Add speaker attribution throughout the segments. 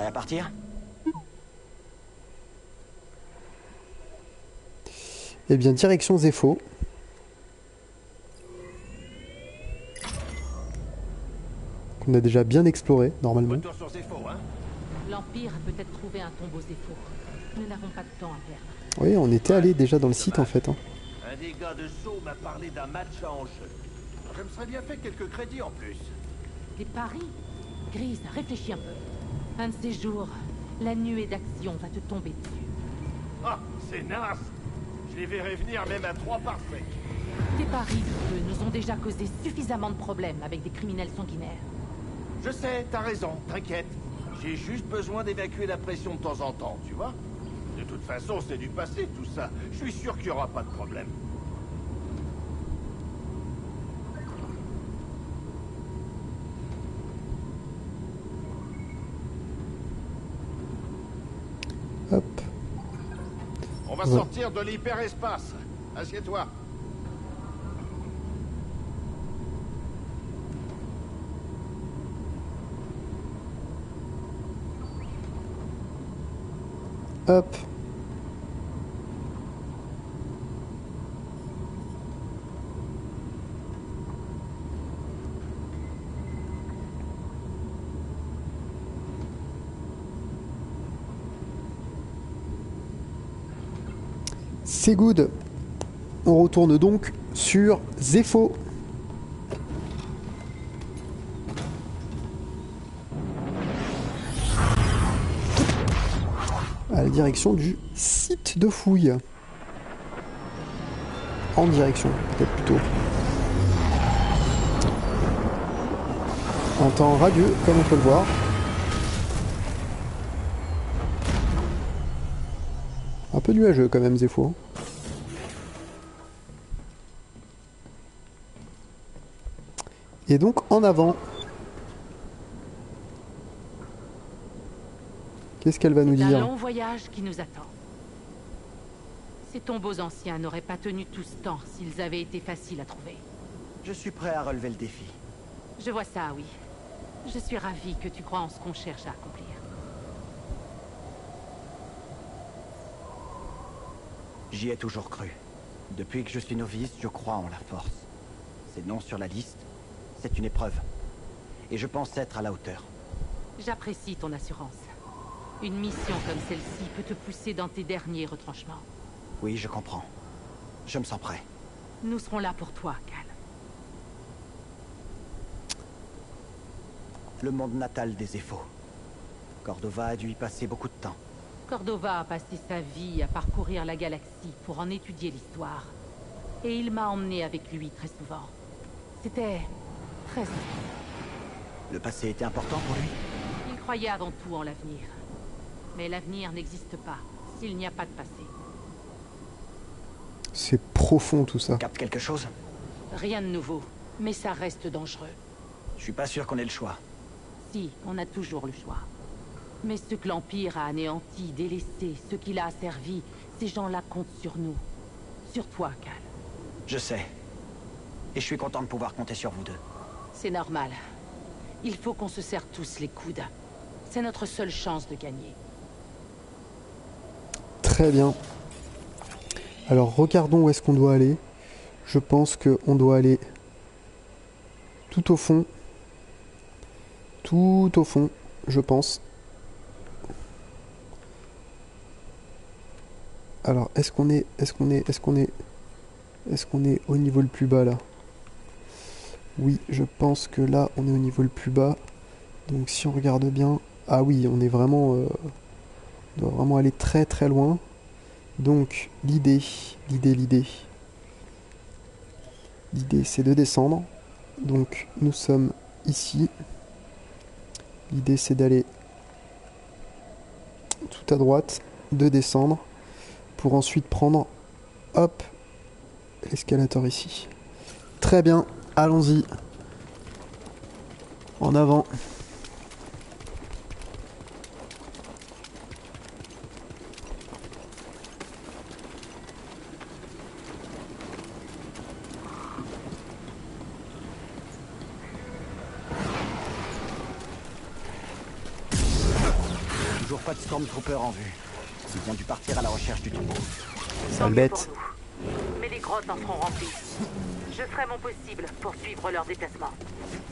Speaker 1: Prêt à partir?
Speaker 2: Eh bien, direction Zepho. Qu'on a déjà bien exploré, normalement.
Speaker 3: Retour sur Zepho, hein?
Speaker 4: L'Empire a peut-être trouvé un tombeau Zepho. Nous n'avons pas de temps à perdre.
Speaker 2: Oui, on était allé déjà dans le site en fait. Hein.
Speaker 3: Un des gars de Sceaux m'a parlé d'un match à enjeu. Je me serais bien fait quelques crédits en plus.
Speaker 4: Des paris? Grise, réfléchis un peu. Un de ces jours, la nuée d'action va te tomber dessus.
Speaker 3: Ah, c'est naze! Je les verrai venir même à 3 par sec.
Speaker 4: Tes paris, eux, nous ont déjà causé suffisamment de problèmes avec des criminels sanguinaires.
Speaker 3: Je sais, t'as raison, t'inquiète. J'ai juste besoin d'évacuer la pression de temps en temps, tu vois? De toute façon, c'est du passé tout ça. Je suis sûr qu'il n'y aura pas de problème.
Speaker 2: Hop.
Speaker 3: On va
Speaker 2: Ouais.
Speaker 3: sortir de l'hyperespace. Assieds-toi.
Speaker 2: Hop. C'est good. On retourne donc sur Zepho. À la direction du site de fouille. En direction, peut-être plutôt. Un temps radieux, comme on peut le voir. Un peu nuageux quand même, Zepho. Et donc en avant. Qu'est-ce qu'elle va nous
Speaker 4: C'est un
Speaker 2: dire?
Speaker 4: long voyage qui nous attend. Ces tombeaux anciens n'auraient pas tenu tout ce temps s'ils avaient été faciles à trouver.
Speaker 1: Je suis prêt à relever le défi.
Speaker 4: Je vois ça, oui. Je suis ravie que tu crois en ce qu'on cherche à accomplir.
Speaker 1: J'y ai toujours cru. Depuis que je suis novice, je crois en la force. C'est non sur la liste, c'est une épreuve. Et je pense être à la hauteur.
Speaker 4: J'apprécie ton assurance. Une mission comme celle-ci peut te pousser dans tes derniers retranchements.
Speaker 1: Oui, je comprends. Je me sens prêt.
Speaker 4: Nous serons là pour toi, Cal.
Speaker 1: Le monde natal des Zepho. Cordova a dû y passer beaucoup de temps.
Speaker 4: Cordova a passé sa vie à parcourir la galaxie pour en étudier l'histoire. Et il m'a emmené avec lui très souvent. C'était très important.
Speaker 1: Le passé était important pour lui?
Speaker 4: Il croyait avant tout en l'avenir. Mais l'avenir n'existe pas s'il n'y a pas de passé.
Speaker 2: C'est profond tout ça.
Speaker 1: Capte quelque chose?
Speaker 4: Rien de nouveau, mais ça reste dangereux.
Speaker 1: Je suis pas sûr qu'on ait le choix.
Speaker 4: Si, on a toujours le choix. Mais ce que l'Empire a anéanti, délaissé, ce qu'il a asservi, ces gens-là comptent sur nous. Sur toi, Cal.
Speaker 1: Je sais. Et je suis content de pouvoir compter sur vous deux.
Speaker 4: C'est normal. Il faut qu'on se serre tous les coudes. C'est notre seule chance de gagner.
Speaker 2: Très bien. Alors regardons où est-ce qu'on doit aller. Je pense qu'on doit aller tout au fond. Tout au fond, je pense. Alors, est-ce qu'on est au niveau le plus bas là? Oui, je pense que là, on est au niveau le plus bas. Donc si on regarde bien, ah oui, on est vraiment, on doit vraiment aller très très loin. Donc l'idée, c'est de descendre. Donc nous sommes ici. L'idée c'est d'aller tout à droite, de descendre, pour ensuite prendre, hop, l'escalator ici. Très bien, allons-y. En avant.
Speaker 1: pas de Stormtrooper en vue. Ils ont dû partir à la recherche du tunnel.
Speaker 2: Sale bête.
Speaker 4: Mais les grottes en seront remplies. Je ferai mon possible pour suivre leur déplacement.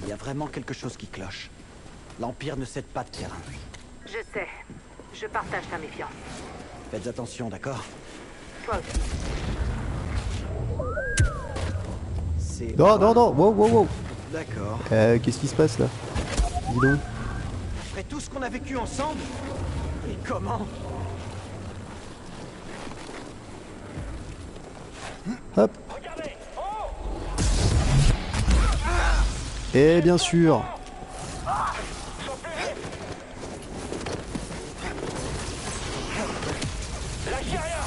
Speaker 1: Il y a vraiment quelque chose qui cloche. L'Empire ne cède pas de terrain.
Speaker 4: Je sais. Je partage ta méfiance.
Speaker 1: Faites attention, d'accord?
Speaker 4: Toi aussi.
Speaker 1: C'est...
Speaker 2: Non, non, non, wow, wow, wow.
Speaker 1: D'accord.
Speaker 2: Qu'est-ce qui se passe là? Dis donc.
Speaker 1: Après tout ce qu'on a vécu ensemble? Et comment?
Speaker 2: Hop. Et bien sûr.
Speaker 5: Lâchez rien.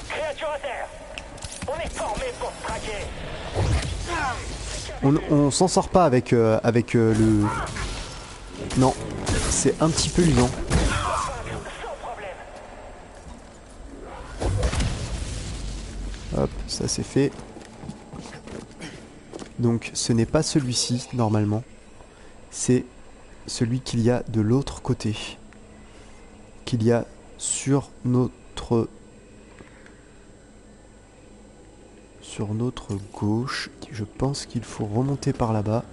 Speaker 5: Créature à terre. On est formé pour se traquer.
Speaker 2: On s'en sort pas avec, le... Non, c'est un petit peu usant.
Speaker 5: Sans problème.
Speaker 2: Hop, ça c'est fait. Donc ce n'est pas celui-ci, normalement. C'est celui qu'il y a de l'autre côté. Qu'il y a sur notre gauche. Je pense qu'il faut remonter par là-bas.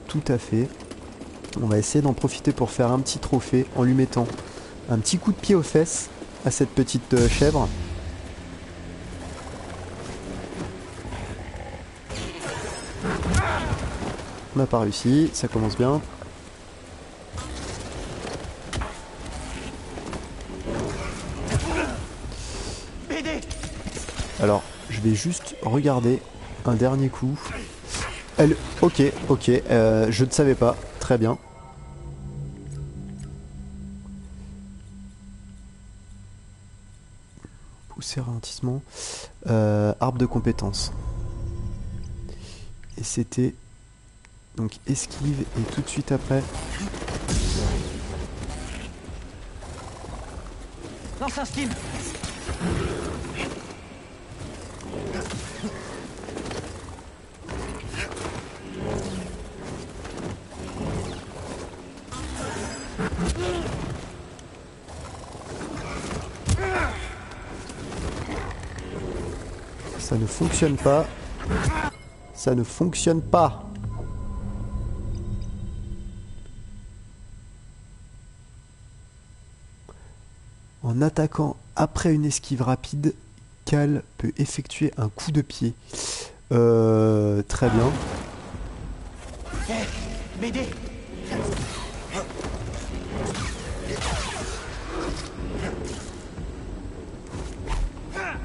Speaker 2: Tout à fait. On va essayer d'en profiter pour faire un petit trophée en lui mettant un petit coup de pied aux fesses à cette petite chèvre. On n'a pas réussi, ça commence bien. Alors, je vais juste regarder un dernier coup. Elle... Ok, je ne savais pas. Très bien. Pousser ralentissement. Arbre de compétences. Et c'était... Donc esquive et tout de suite après...
Speaker 1: Lance un steam.
Speaker 2: Ça ne fonctionne pas. Ça ne fonctionne pas. En attaquant après une esquive rapide, Cal peut effectuer un coup de pied. Très bien.
Speaker 1: BD.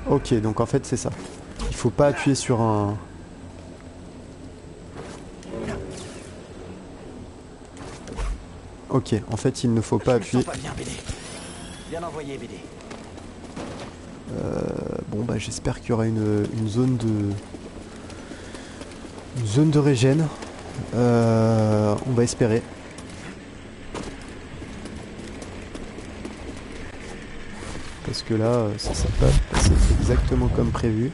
Speaker 2: Ok, donc en fait c'est ça. Il faut pas appuyer sur un... Ok, en fait il ne faut pas appuyer...
Speaker 1: Pas bien, BD. Bien envoyé, BD.
Speaker 2: Bon bah j'espère qu'il y aura une zone de... Une zone de régène. On va espérer. Parce que là, ça s'est pas passé exactement comme prévu.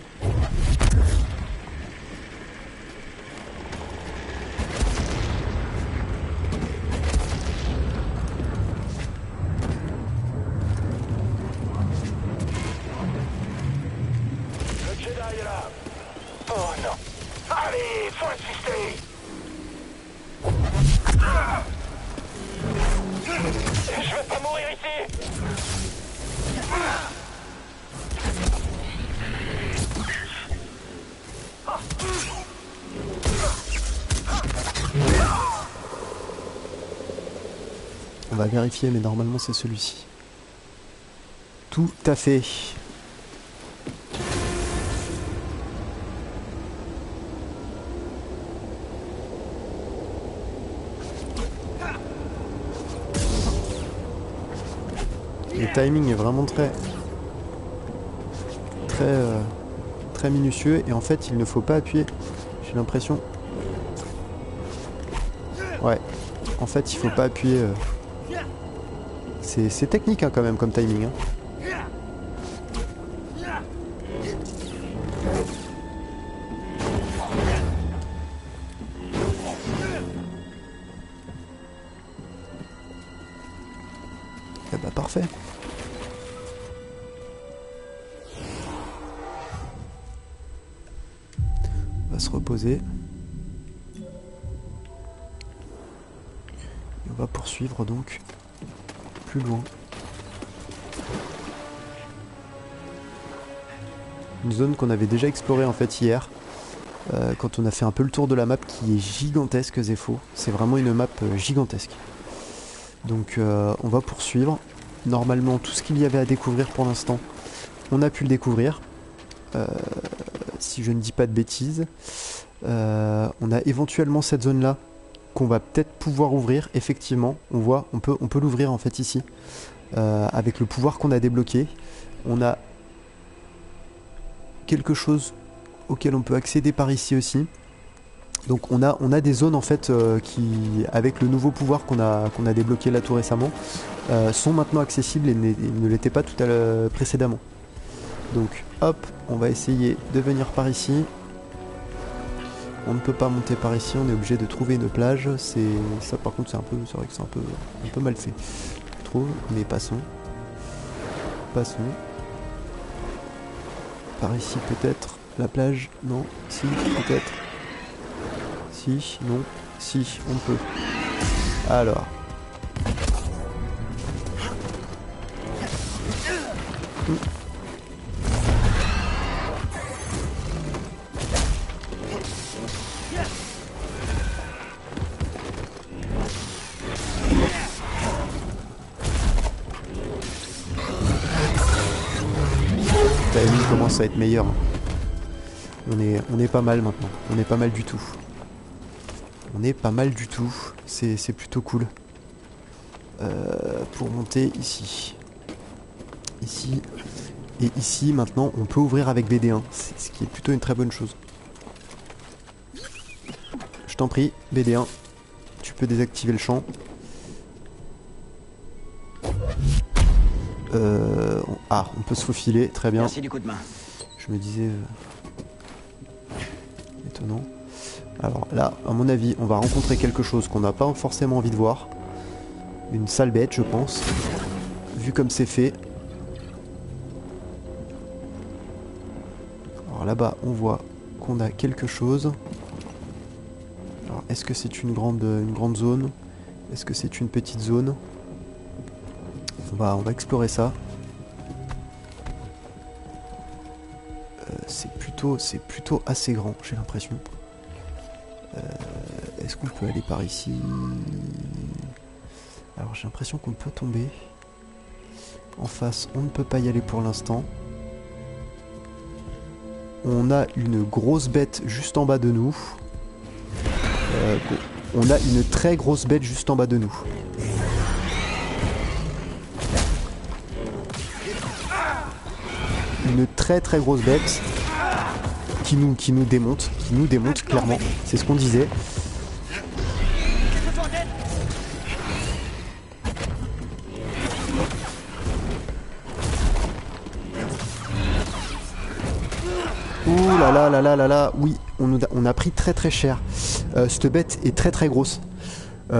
Speaker 5: Le Jedi est là. Oh non. Allez, faut insister. Je veux pas mourir ici.
Speaker 2: On va vérifier, mais normalement c'est celui-ci. Tout à fait. Le timing est vraiment très minutieux et en fait il ne faut pas appuyer. J'ai l'impression. Ouais. En fait il faut pas appuyer. C'est technique hein, quand même comme timing. Hein. parfait. On va se reposer. Et on va poursuivre donc plus loin. Une zone qu'on avait déjà explorée en fait hier. Quand on a fait un peu le tour de la map qui est gigantesque, Zepho. C'est vraiment une map gigantesque. Donc on va poursuivre. Normalement tout ce qu'il y avait à découvrir pour l'instant, on a pu le découvrir. Si je ne dis pas de bêtises. On a éventuellement cette zone là qu'on va peut-être pouvoir ouvrir. Effectivement, on voit, on peut l'ouvrir en fait ici. Avec le pouvoir qu'on a débloqué. On a quelque chose auquel on peut accéder par ici aussi. Donc on a des zones en fait qui, avec le nouveau pouvoir qu'on a débloqué là tout récemment, sont maintenant accessibles et ne l'étaient pas tout à l'heure précédemment. Donc hop, on va essayer de venir par ici. On ne peut pas monter par ici, on est obligé de trouver une plage. Ça par contre c'est vrai que c'est un peu mal fait, je trouve, mais passons. Par ici peut-être. La plage, non, si, peut-être. Si, non, si, on peut. Alors. La vie commence à être meilleure. On est pas mal maintenant. On est pas mal du tout. C'est plutôt cool. Pour monter ici. Ici. Et ici, maintenant, on peut ouvrir avec BD1. Ce qui est plutôt une très bonne chose. Je t'en prie, BD1. Tu peux désactiver le champ. On peut se faufiler. Très bien.
Speaker 1: Merci du coup de main.
Speaker 2: Je me disais... étonnant. Alors là, à mon avis, on va rencontrer quelque chose qu'on n'a pas forcément envie de voir. Une sale bête, je pense. Vu comme c'est fait. Alors là-bas, on voit qu'on a quelque chose. Alors, est-ce que c'est une grande zone? Est-ce que c'est une petite zone? On va explorer ça. C'est plutôt assez grand, j'ai l'impression. Est-ce qu'on peut aller par ici? Alors j'ai l'impression qu'on peut tomber. En face, on ne peut pas y aller pour l'instant. On a une grosse bête juste en bas de nous. On a une très grosse bête juste en bas de nous. Une très grosse bête qui nous démonte clairement. C'est ce qu'on disait. Ouh là là, oui, on a pris très cher. Cette bête est très grosse. On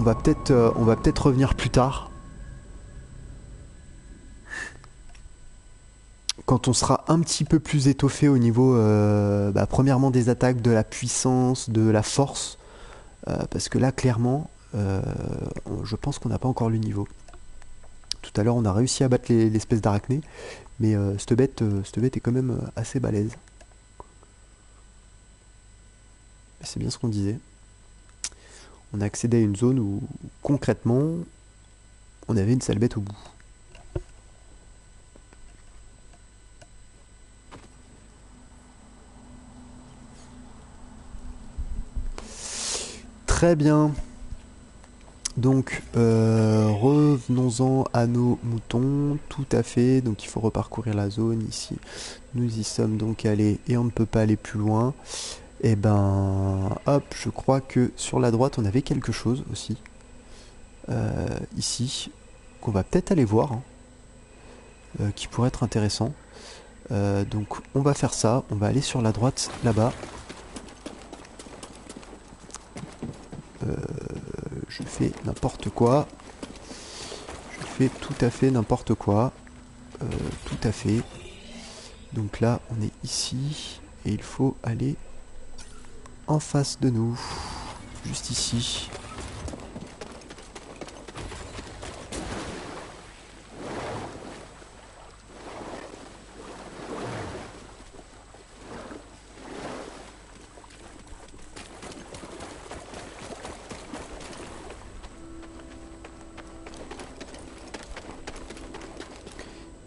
Speaker 2: va peut-être revenir plus tard. Quand on sera un petit peu plus étoffé au niveau, premièrement des attaques, de la puissance, de la force. Parce que là, clairement, je pense qu'on n'a pas encore le niveau. Tout à l'heure, on a réussi à battre l'espèce d'arachné. Mais cette bête est quand même assez balèze. C'est bien ce qu'on disait. On a accédé à une zone où, concrètement, on avait une sale bête au bout. Très bien. Donc, revenons-en à nos moutons, tout à fait. Donc, il faut reparcourir la zone ici. Nous y sommes donc allés et on ne peut pas aller plus loin. Et ben, hop, je crois que sur la droite, on avait quelque chose aussi. Ici, qu'on va peut-être aller voir, hein, qui pourrait être intéressant. Donc, on va faire ça. On va aller sur la droite, là-bas. Je fais n'importe quoi. fait tout à fait n'importe quoi. Tout à fait. Donc là, on est ici. Et il faut aller en face de nous. Juste ici.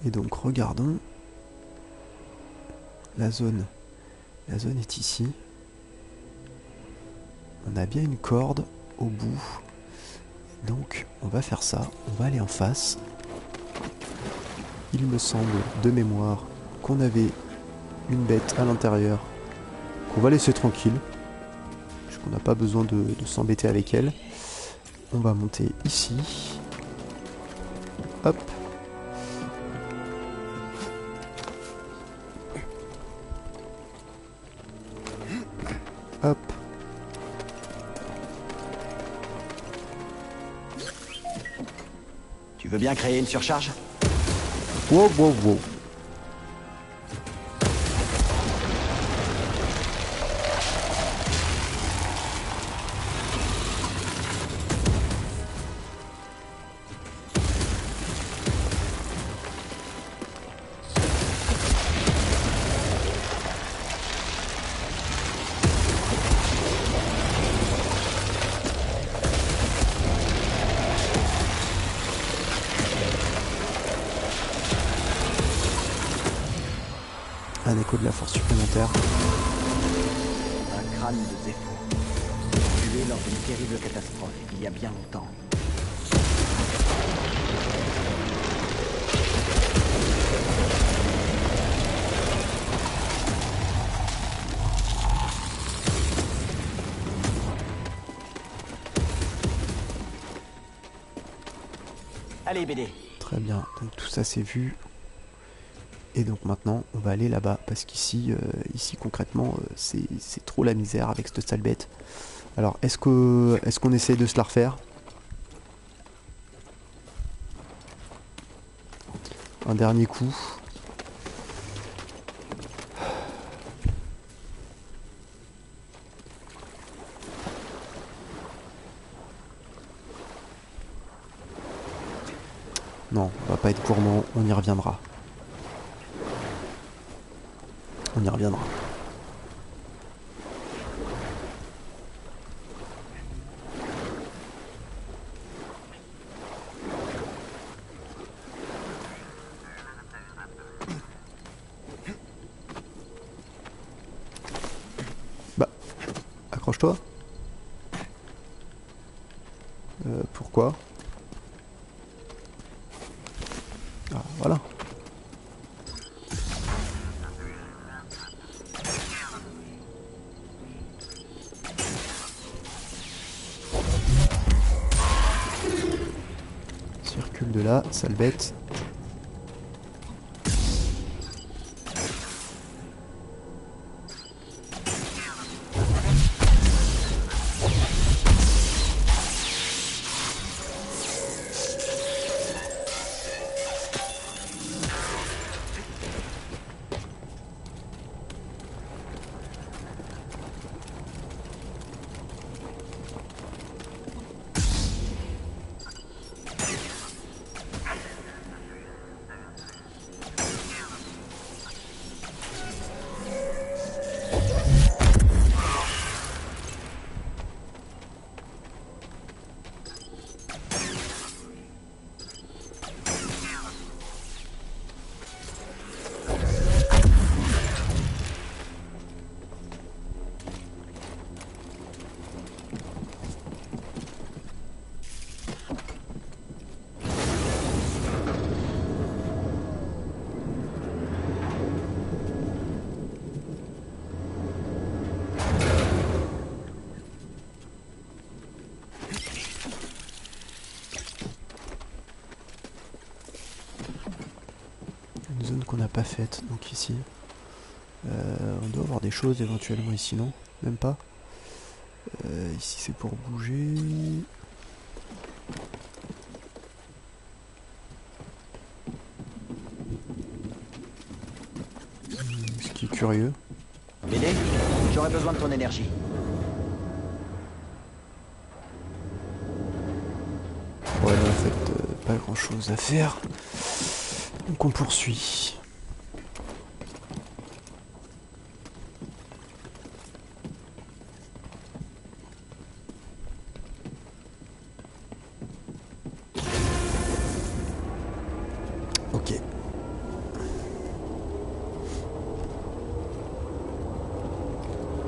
Speaker 2: Et donc regardons. La zone est ici. On a bien une corde au bout. Donc on va faire ça. On va aller en face. Il me semble de mémoire qu'on avait une bête à l'intérieur qu'on va laisser tranquille. Parce qu'on n'a pas besoin de s'embêter avec elle. On va monter ici. Hop. Hop.
Speaker 1: Tu veux bien créer une surcharge?
Speaker 2: Wow, wow, wow. Un écho de la force supplémentaire.
Speaker 1: Un crâne de Zepho. Tué lors d'une terrible catastrophe il y a bien longtemps. Allez, BD.
Speaker 2: Très bien, donc tout ça c'est vu. Et donc maintenant on va aller là-bas parce qu'ici ici concrètement c'est trop la misère avec cette sale bête. Alors est-ce qu'on essaye de se la refaire? Un dernier coup. Non, on va pas être gourmand, on y reviendra. On y reviendra. Bah, accroche-toi. Pourquoi? Ah, voilà. Circule de là, sale bête. Qu'on n'a pas faite, donc ici on doit avoir des choses éventuellement ici, non? Même pas. Ici c'est pour bouger. qui est curieux.
Speaker 1: L'aider? J'aurais besoin de ton énergie.
Speaker 2: Ouais, en fait, pas grand chose à faire. Donc on poursuit. Ok.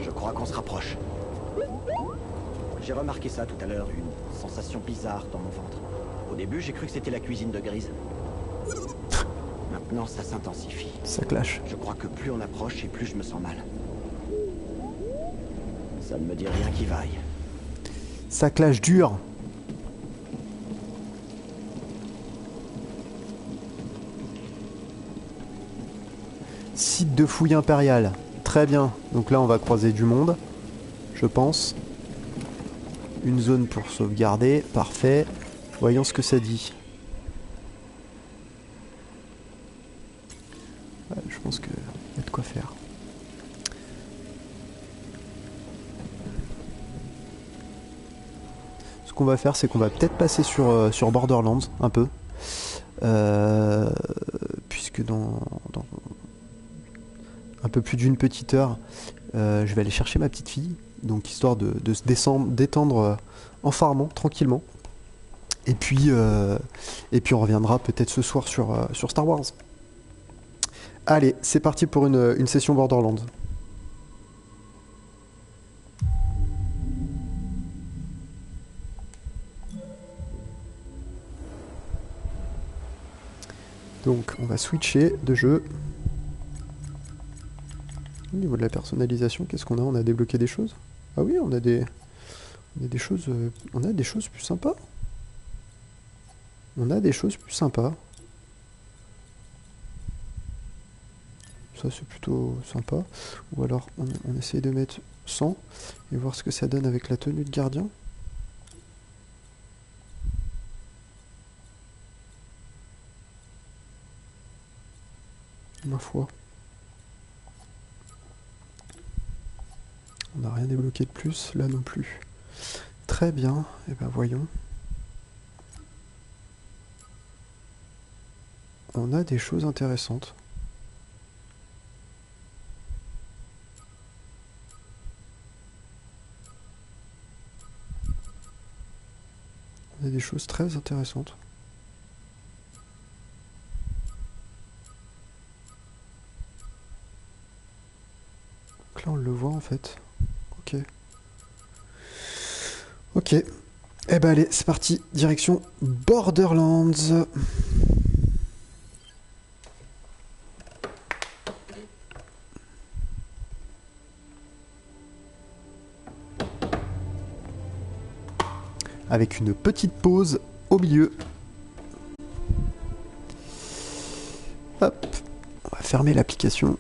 Speaker 1: Je crois qu'on se rapproche. J'ai remarqué ça tout à l'heure, une sensation bizarre dans mon ventre. Au début, j'ai cru que c'était la cuisine de Grise. Maintenant, ça s'intensifie.
Speaker 2: Ça clash.
Speaker 1: Je crois que plus on approche et plus je me sens mal. Ça ne me dit rien qui vaille.
Speaker 2: Ça clash dur. Site de fouille impériale. Très bien. Donc là, on va croiser du monde. Je pense. Une zone pour sauvegarder. Parfait. Voyons ce que ça dit. Ouais, je pense qu'il y a de quoi faire. Ce qu'on va faire, c'est qu'on va peut-être passer sur Borderlands un peu. Puisque dans un peu plus d'une petite heure, je vais aller chercher ma petite fille. Donc histoire de se détendre en farmant tranquillement. Et puis on reviendra peut-être ce soir sur Star Wars. Allez, c'est parti pour une session Borderlands. Donc on va switcher de jeu. Au niveau de la personnalisation, qu'est-ce qu'on a? On a débloqué des choses? Ah oui, on a des choses plus sympas. On a des choses plus sympas. Ça c'est plutôt sympa. Ou alors on essaye de mettre 100 et voir ce que ça donne avec la tenue de gardien. Ma foi. On n'a rien débloqué de plus, là non plus. Très bien, et ben voyons. On a des choses intéressantes. On a des choses très intéressantes. Donc là on le voit en fait. Ok. Ok. Eh ben allez, c'est parti. Direction Borderlands. Avec une petite pause au milieu. Hop. On va fermer l'application.